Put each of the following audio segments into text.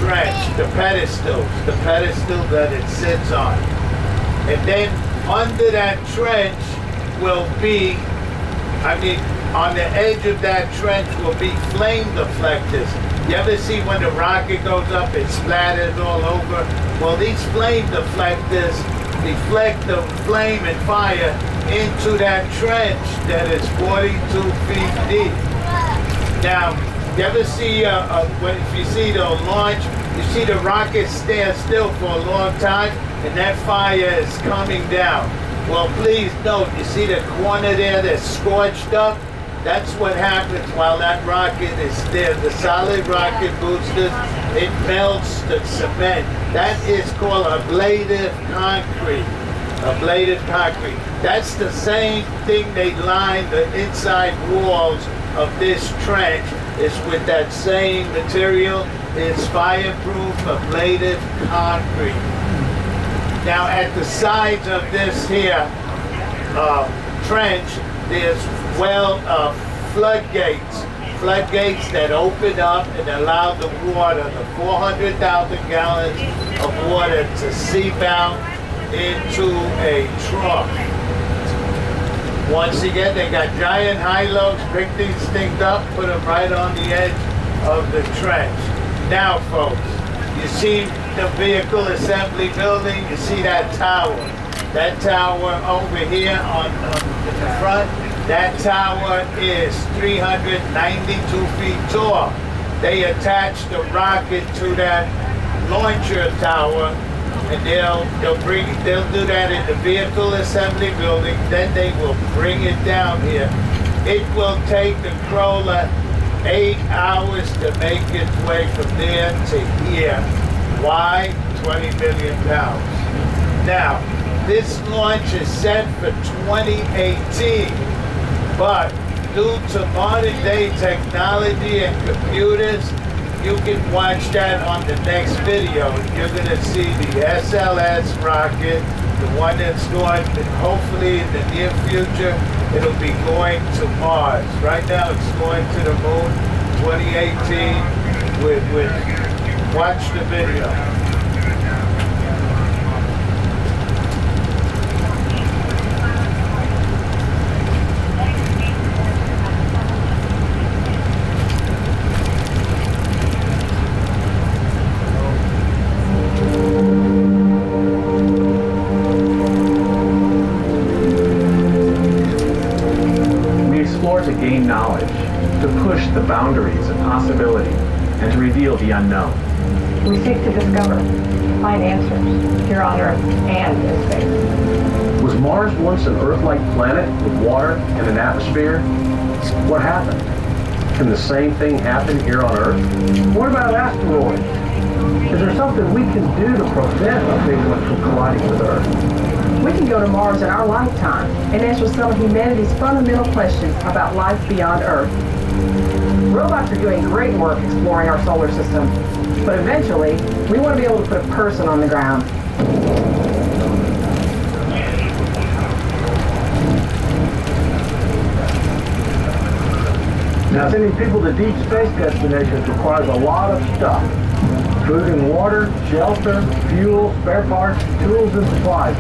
trench, the pedestal that it sits on. And then under that trench will be, on the edge of that trench will be flame deflectors. You ever see when the rocket goes up, it splatters all over? Well, these flame deflectors deflect the flame and fire into that trench that is 42 feet deep. Now, you ever see, if you see the launch, you see the rocket stand still for a long time, and that fire is coming down. Well, please note, you see the corner there that's scorched up? That's what happens while that rocket is there. The solid rocket boosters, it melts the cement. That is called ablative concrete. Ablative concrete. That's the same thing they line the inside walls of this trench is with that same material. It's fireproof ablative concrete. Now at the sides of this here trench, there's floodgates that open up and allow the water, the 400,000 gallons of water to seep out into a trough. Once again, they got giant high-lows, pick these things up, put them right on the edge of the trench. Now folks, you see the vehicle assembly building, you see that tower. That tower over here in the front, that tower is 392 feet tall. They attach the rocket to that launcher tower, and they'll do that in the vehicle assembly building. Then they will bring it down here. It will take the crawler 8 hours to make its way from there to here. Why? 20 million pounds. Now, this launch is set for 2018, but due to modern day technology and computers, you can watch that on the next video. You're gonna see the SLS rocket, the one that's going, hopefully in the near future, it'll be going to Mars. Right now it's going to the moon, 2018, watch the video. To gain knowledge, to push the boundaries of possibility, and to reveal the unknown. We seek to discover, find answers here on Earth and in space. Was Mars once an Earth-like planet with water and an atmosphere? What happened? Can the same thing happen here on Earth? What about asteroids? Is there something we can do to prevent a big one from colliding with Earth? We can go to Mars in our lifetime and answer some of humanity's fundamental questions about life beyond Earth. Robots are doing great work exploring our solar system, but eventually, we want to be able to put a person on the ground. Now, sending people to deep space destinations requires a lot of stuff. Food and water, shelter, fuel, spare parts, tools and supplies.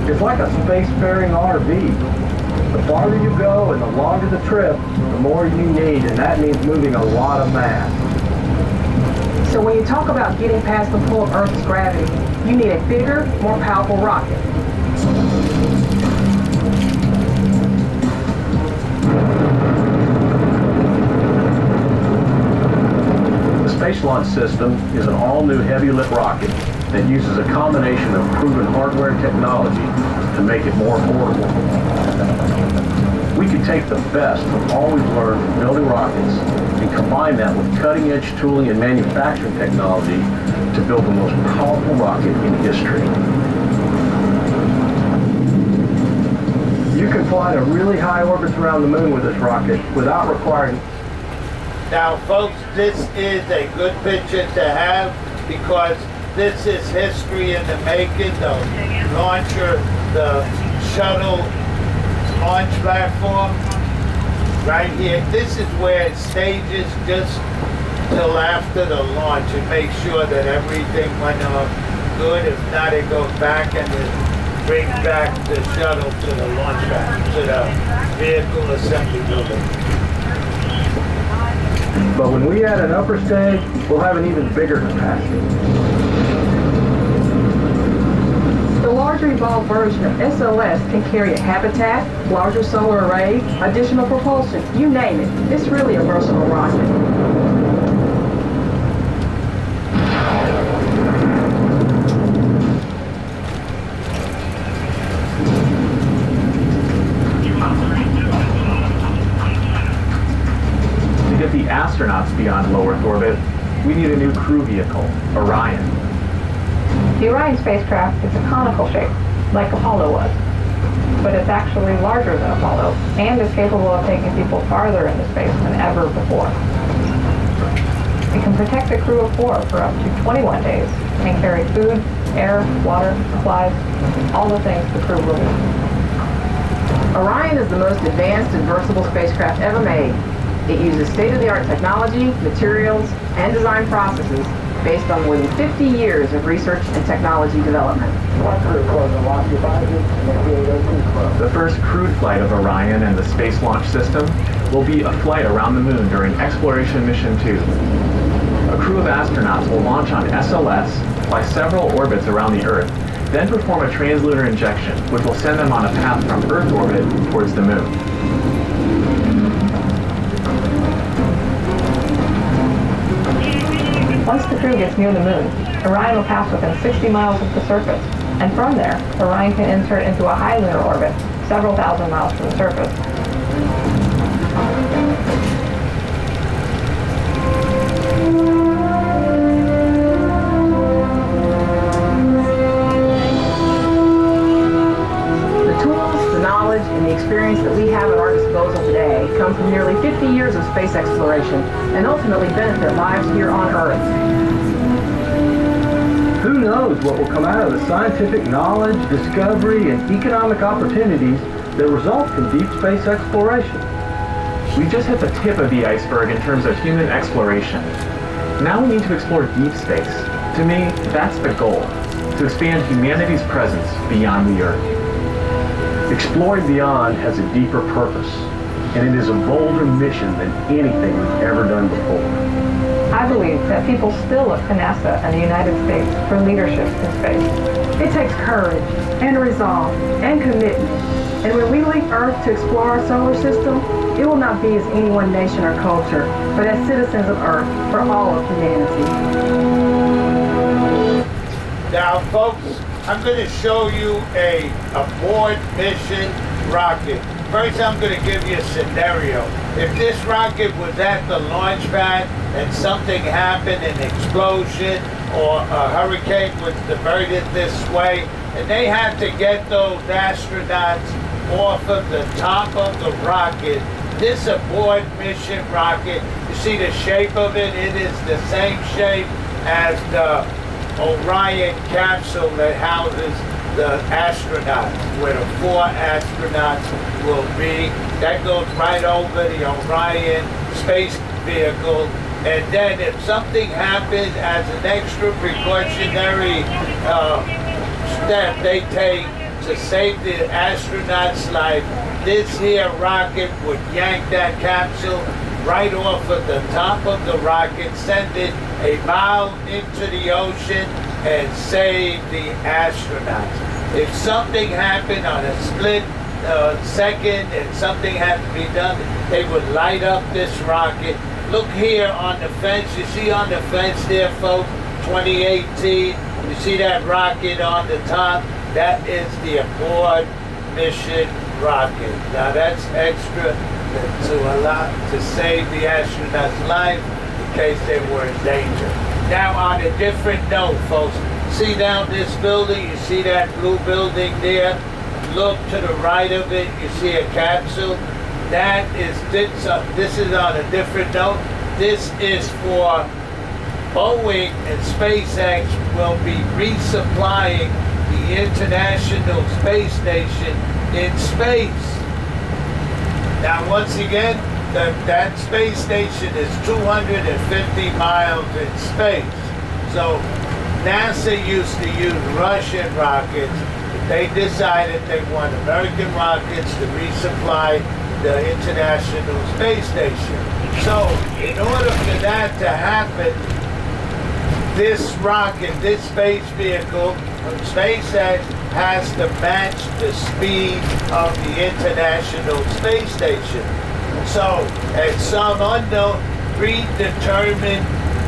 It's like a spacefaring RV. The farther you go and the longer the trip, the more you need, and that means moving a lot of mass. So when you talk about getting past the pull of Earth's gravity, you need a bigger, more powerful rocket. The Space Launch System is an all-new heavy-lift rocket that uses a combination of proven hardware and technology to make it more affordable. We can take the best of all we've learned from building rockets and combine that with cutting-edge tooling and manufacturing technology to build the most powerful rocket in history. You can fly to really high orbits around the moon with this rocket without requiring... Now folks, this is a good picture to have because this is history in the making. The launcher, the shuttle launch platform, right here. This is where it stages just till after the launch and make sure that everything went off good. If not, it goes back and it brings back the shuttle to the launch pad, to the vehicle assembly building. But when we add an upper stage, we'll have an even bigger capacity. The larger evolved version of SOS can carry a habitat, larger solar array, additional propulsion, you name it. It's really a versatile rocket. To get the astronauts beyond low Earth orbit, we need a new crew vehicle, Orion. The Orion spacecraft is a conical shape, like Apollo was, but it's actually larger than Apollo and is capable of taking people farther into space than ever before. It can protect a crew of 4 for up to 21 days and carry food, air, water, supplies, all the things the crew will need. Orion is the most advanced and versatile spacecraft ever made. It uses state-of-the-art technology, materials, and design processes based on more than 50 years of research and technology development. The first crewed flight of Orion and the Space Launch System will be a flight around the moon during Exploration Mission 2. A crew of astronauts will launch on SLS, fly several orbits around the Earth, then perform a translunar injection, which will send them on a path from Earth orbit towards the moon. Once the crew gets near the moon, Orion will pass within 60 miles of the surface, and from there, Orion can insert into a high lunar orbit, several thousand miles from the surface. The tools, the knowledge, and the experience that we have at our disposal today come from nearly 50 years of space exploration and ultimately benefit lives here on Earth. Who knows what will come out of the scientific knowledge, discovery, and economic opportunities that result from deep space exploration? We just hit the tip of the iceberg in terms of human exploration. Now we need to explore deep space. To me, that's the goal, to expand humanity's presence beyond the Earth. Exploring beyond has a deeper purpose, and it is a bolder mission than anything we've ever done before. I believe that people still look to NASA and the United States for leadership in space. It takes courage and resolve and commitment. And when we leave Earth to explore our solar system, it will not be as any one nation or culture, but as citizens of Earth for all of humanity. Now, folks, I'm going to show you a abort mission rocket. First, I'm going to give you a scenario. If this rocket was at the launch pad and something happened, an explosion or a hurricane was diverted this way, and they had to get those astronauts off of the top of the rocket, this abort mission rocket, you see the shape of it? It is the same shape as the Orion capsule that houses the astronauts, where the 4 astronauts will be. That goes right over the Orion space vehicle. And then if something happens as an extra precautionary step they take to save the astronaut's life, this here rocket would yank that capsule right off of the top of the rocket, send it a mile into the ocean, and save the astronauts. If something happened on a split second and something had to be done, they would light up this rocket. Look here on the fence. You see on the fence there, folks, 2018. You see that rocket on the top? That is the abort mission rocket. Now that's extra to allow to save the astronauts' life in case they were in danger. Now on a different note, folks, see down this building, you see that blue building there? Look to the right of it, you see a capsule. That is, this is on a different note. This is for Boeing and SpaceX will be resupplying the International Space Station in space. Now, once again, that space station is 250 miles in space. So NASA used to use Russian rockets. They decided they want American rockets to resupply the International Space Station. So in order for that to happen, this rocket, this space vehicle from SpaceX has to match the speed of the International Space Station. So at some unknown predetermined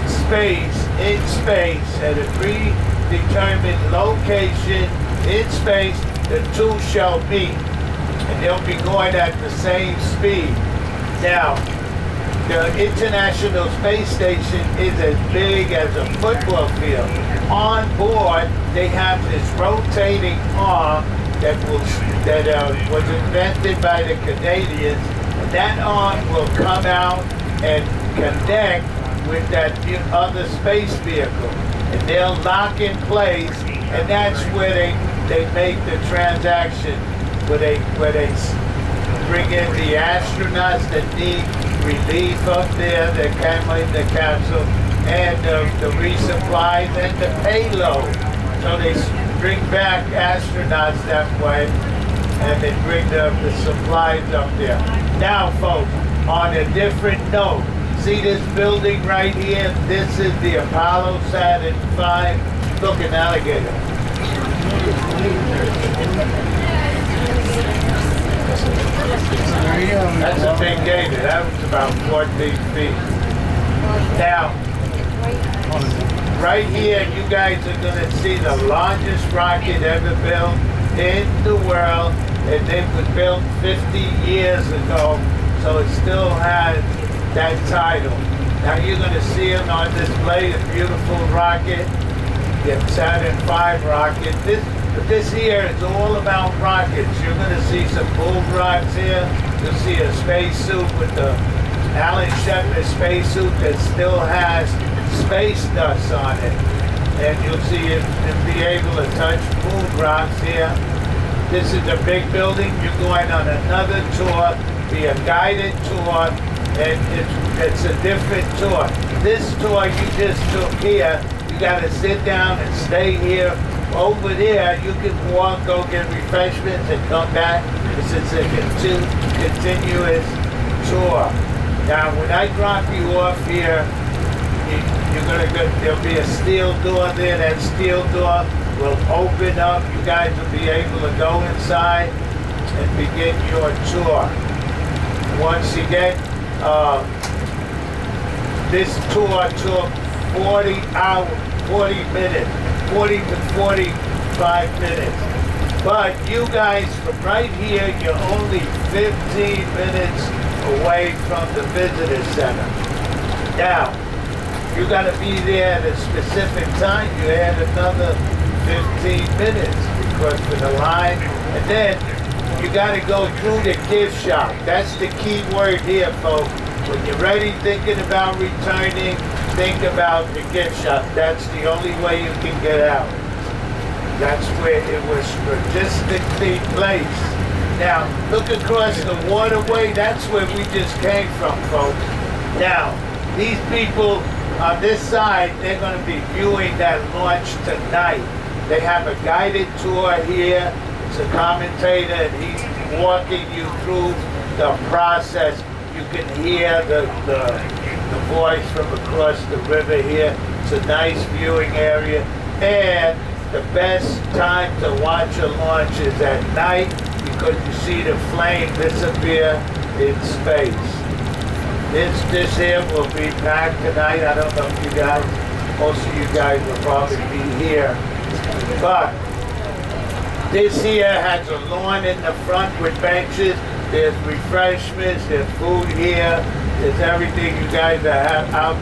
space, in space, at a predetermined location in space, the two shall meet. And they'll be going at the same speed. Now, the International Space Station is as big as a football field. On board, they have this rotating arm that was invented by the Canadians. And that arm will come out and connect with that other space vehicle. And they'll lock in place, and that's where they make the transaction, where they bring in the astronauts that need relief up there that came in the capsule, and the resupplies and the payload. So they bring back astronauts that way, and they bring the supplies up there. Now, folks, on a different note, see this building right here? This is the Apollo Saturn V. Look, an alligator. That's a big gator. That was about 14 feet. Now, right here, you guys are going to see the largest rocket ever built in the world. And it was built 50 years ago, so it still has that title. Now you're going to see it on display, a beautiful rocket, the Saturn V rocket. This here is all about rockets. You're going to see some bull rocks here. You'll see a spacesuit with the Alan Shepard spacesuit that still has space dust on it. And you'll see it and be able to touch moon rocks here. This is a big building. You're going on another tour, be a guided tour, and it's a different tour. This tour you just took here, you got to sit down and stay here. Over there, you can walk, go get refreshments, and come back. It's a continuous tour. Now, when I drop you off here, you're gonna go. There'll be a steel door there. That steel door will open up. You guys will be able to go inside and begin your tour. Once again, this tour took 40 minutes. 40 to 45 minutes. But you guys, from right here, you're only 15 minutes away from the visitor center. Now, you got to be there at a specific time. You add another 15 minutes because for the line. And then you got to go through the gift shop. That's the key word here, folks. When you're ready thinking about returning, think about the gift shop. That's the only way you can get out. That's where it was strategically placed. Now, look across the waterway. That's where we just came from, folks. Now, these people on this side, they're going to be viewing that launch tonight. They have a guided tour here. It's a commentator, and he's walking you through the process. You can hear the voice from across the river here. It's a nice viewing area. And the best time to watch a launch is at night because you see the flame disappear in space. This here will be packed tonight. I don't know if you guys, most of you guys will probably be here. But this here has a lawn in the front with benches. There's refreshments, there's food here, there's everything you guys have out there.